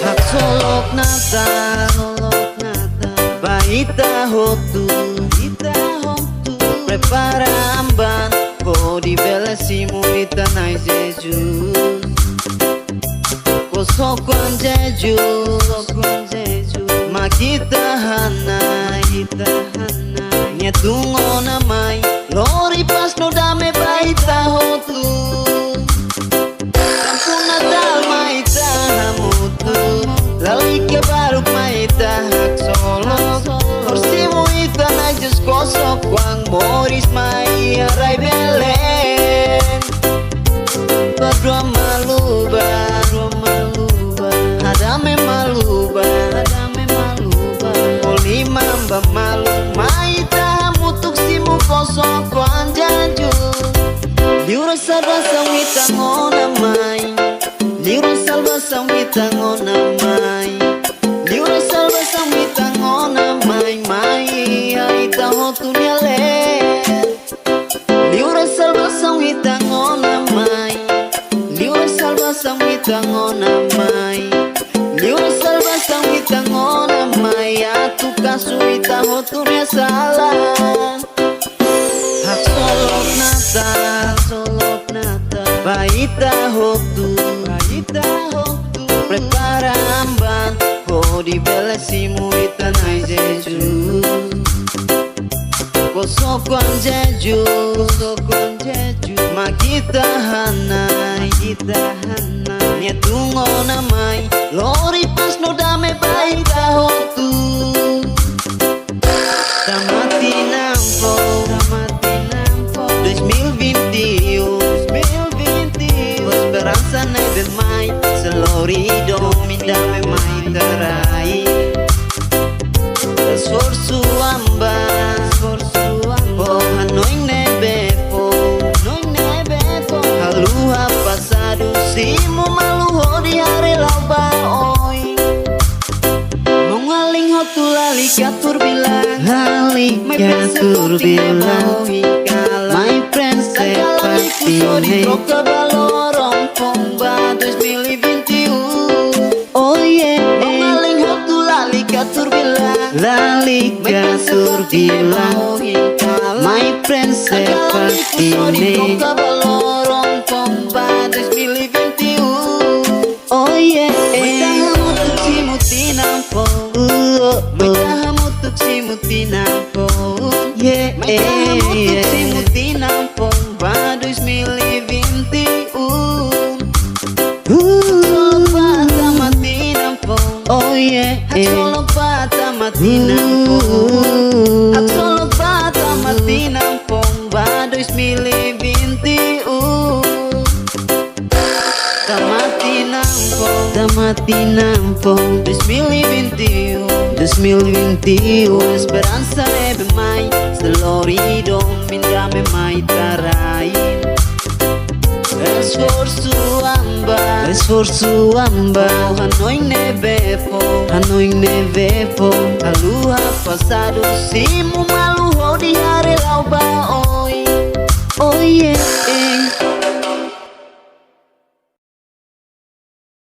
Hak solok nata baita hotu prepara amban di bela simu ita nai jeju kosokwan jeju makita hanai nyetungo namai lori pas no dame baita hotu kampung natal maita hamutu lalike baruk maita hak solok korsimu ita nai just kosok wang moris mai harai beleng badua maluba hadame maluba oli mamba malu maita mutuk simu kosok wang janju liura salva sawita ngona mai liura salva sawita ngona mai liura salva sawita ngona mai aita hotunya le liura salva sawita ngona mai liura salva sawita ngona mai liura salva sawita ngona mai atu kasuita hotunya salah hak solok nata baita hotu prepara amban di bela simu ita nai jeju kosokwan jeju makita hanai nyetungo namai lori pas no dame baita hotu tamati nampo 2021 esperanza nai ben mai selorido mindame mai terai sforzo amba oh hanoi nebe po haluha pasado simu maluho di hari lauba oi mongaling hotu lali katur bilang my friends seperti ini troca balorong pomba 2021 oh yeah mongaling hotu lali katur bilang my friends seperti ini troca balorong pomba 2021 oh yeah hamutuk simutinampo hamutuk simutinampo yeah hamutuk simutinampo ba 2021 solok bata matinampo oh yeah solok bata matinampo solok bata matinampo ba 2021 Tamatinampo 2021 Esperanza ebe mai Selorido mindame mai tarai Esforço amba Hanoi nebepo Aluha passado Simu maluho di hari lauba oi oh yeah